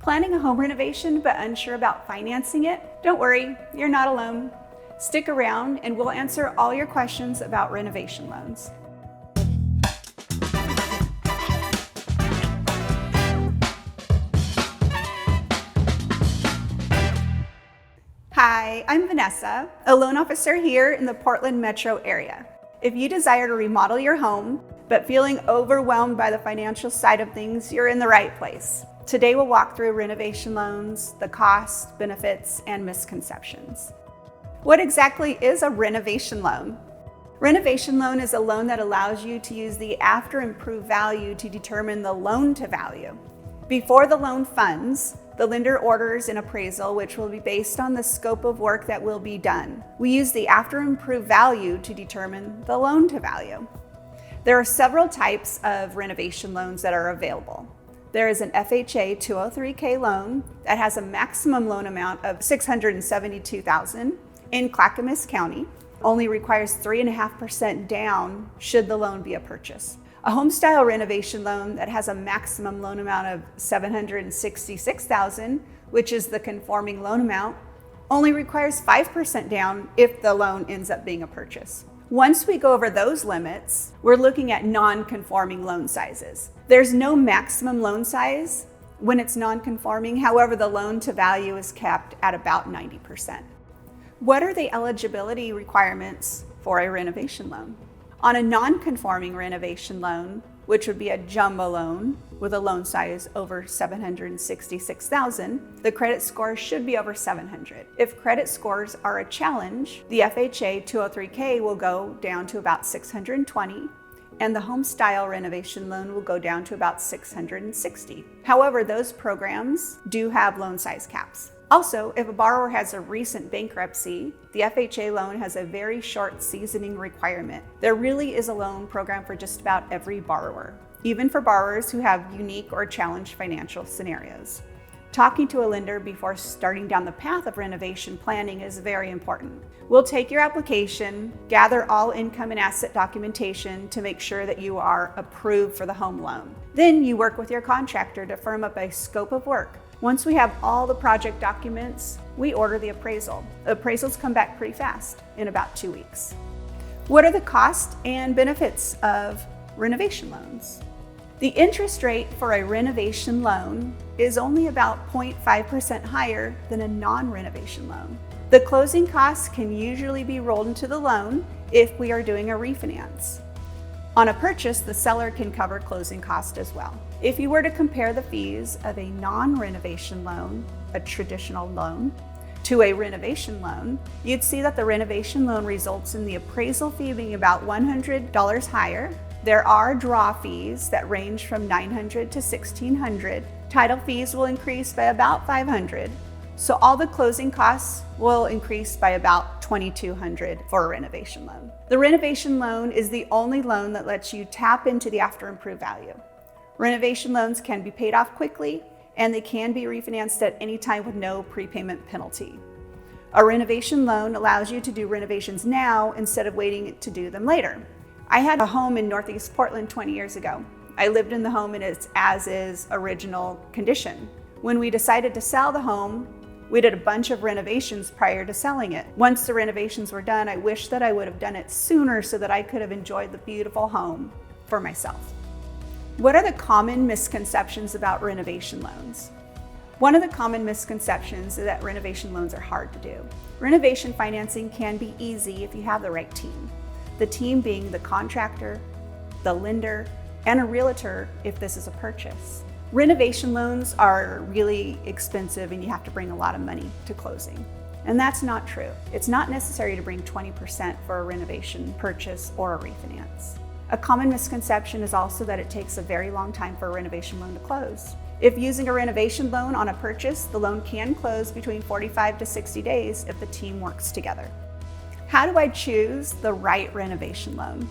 Planning a home renovation but unsure about financing it? Don't worry, you're not alone. Stick around and we'll answer all your questions about renovation loans. Hi, I'm Vanessa, a loan officer here in the Portland metro area. If you desire to remodel your home, but feeling overwhelmed by the financial side of things, you're in the right place. Today we'll walk through renovation loans, the costs, benefits, and misconceptions. What exactly is a renovation loan? Renovation loan is a loan that allows you to use the after improved value to determine the loan to value. Before the loan funds, the lender orders an appraisal which will be based on the scope of work that will be done. We use the after improved value to determine the loan to value. There are several types of renovation loans that are available. There is an FHA 203K loan that has a maximum loan amount of $672,000 in Clackamas County, only requires 3.5% down should the loan be a purchase. A home style renovation loan that has a maximum loan amount of $766,000, which is the conforming loan amount, only requires 5% down if the loan ends up being a purchase. Once we go over those limits, we're looking at non-conforming loan sizes. There's no maximum loan size when it's non-conforming. However, the loan to value is kept at about 90%. What are the eligibility requirements for a renovation loan? On a non-conforming renovation loan, which would be a jumbo loan with a loan size over $766,000, the credit score should be over 700. If credit scores are a challenge, the FHA 203K will go down to about 620, and the home style renovation loan will go down to about 660. However, those programs do have loan size caps. Also, if a borrower has a recent bankruptcy, the FHA loan has a very short seasoning requirement. There really is a loan program for just about every borrower, even for borrowers who have unique or challenged financial scenarios. Talking to a lender before starting down the path of renovation planning is very important. We'll take your application, gather all income and asset documentation to make sure that you are approved for the home loan. Then you work with your contractor to firm up a scope of work. Once we have all the project documents, we order the appraisal. The appraisals come back pretty fast, in about 2 weeks. What are the costs and benefits of renovation loans? The interest rate for a renovation loan is only about 0.5% higher than a non-renovation loan. The closing costs can usually be rolled into the loan if we are doing a refinance. On a purchase, the seller can cover closing costs as well. If you were to compare the fees of a non-renovation loan, a traditional loan, to a renovation loan, you'd see that the renovation loan results in the appraisal fee being about $100 higher. There are draw fees that range from $900 to $1,600. Title fees will increase by about $500. So all the closing costs will increase by about $2,200 for a renovation loan. The renovation loan is the only loan that lets you tap into the after improved value. Renovation loans can be paid off quickly and they can be refinanced at any time with no prepayment penalty. A renovation loan allows you to do renovations now instead of waiting to do them later. I had a home in Northeast Portland 20 years ago. I lived in the home in its as-is original condition. When we decided to sell the home, we did a bunch of renovations prior to selling it. Once the renovations were done, I wish that I would have done it sooner so that I could have enjoyed the beautiful home for myself. What are the common misconceptions about renovation loans? One of the common misconceptions is that renovation loans are hard to do. Renovation financing can be easy if you have the right team. The team being the contractor, the lender, and a realtor if this is a purchase. Renovation loans are really expensive and you have to bring a lot of money to closing. And that's not true. It's not necessary to bring 20% for a renovation purchase or a refinance. A common misconception is also that it takes a very long time for a renovation loan to close. If using a renovation loan on a purchase, the loan can close between 45 to 60 days if the team works together. How do I choose the right renovation loan?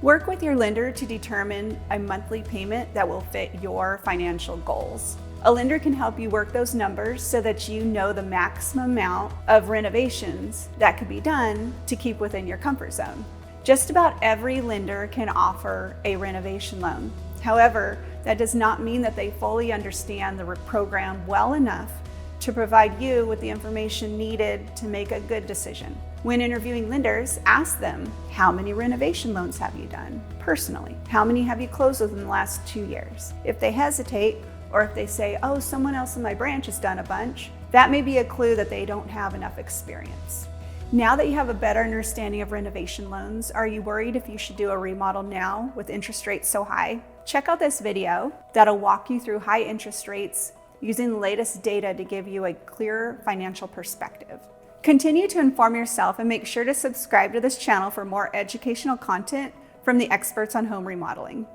Work with your lender to determine a monthly payment that will fit your financial goals. A lender can help you work those numbers so that you know the maximum amount of renovations that could be done to keep within your comfort zone. Just about every lender can offer a renovation loan. However, That does not mean that they fully understand the program well enough to provide you with the information needed to make a good decision. When interviewing lenders, ask them, how many renovation loans have you done personally? How many have you closed within the last 2 years? If they hesitate, or if they say, oh, someone else in my branch has done a bunch, that may be a clue that they don't have enough experience. Now that you have a better understanding of renovation loans, are you worried if you should do a remodel now with interest rates so high? Check out this video that'll walk you through high interest rates using the latest data to give you a clearer financial perspective. Continue to inform yourself and make sure to subscribe to this channel for more educational content from the experts on home remodeling.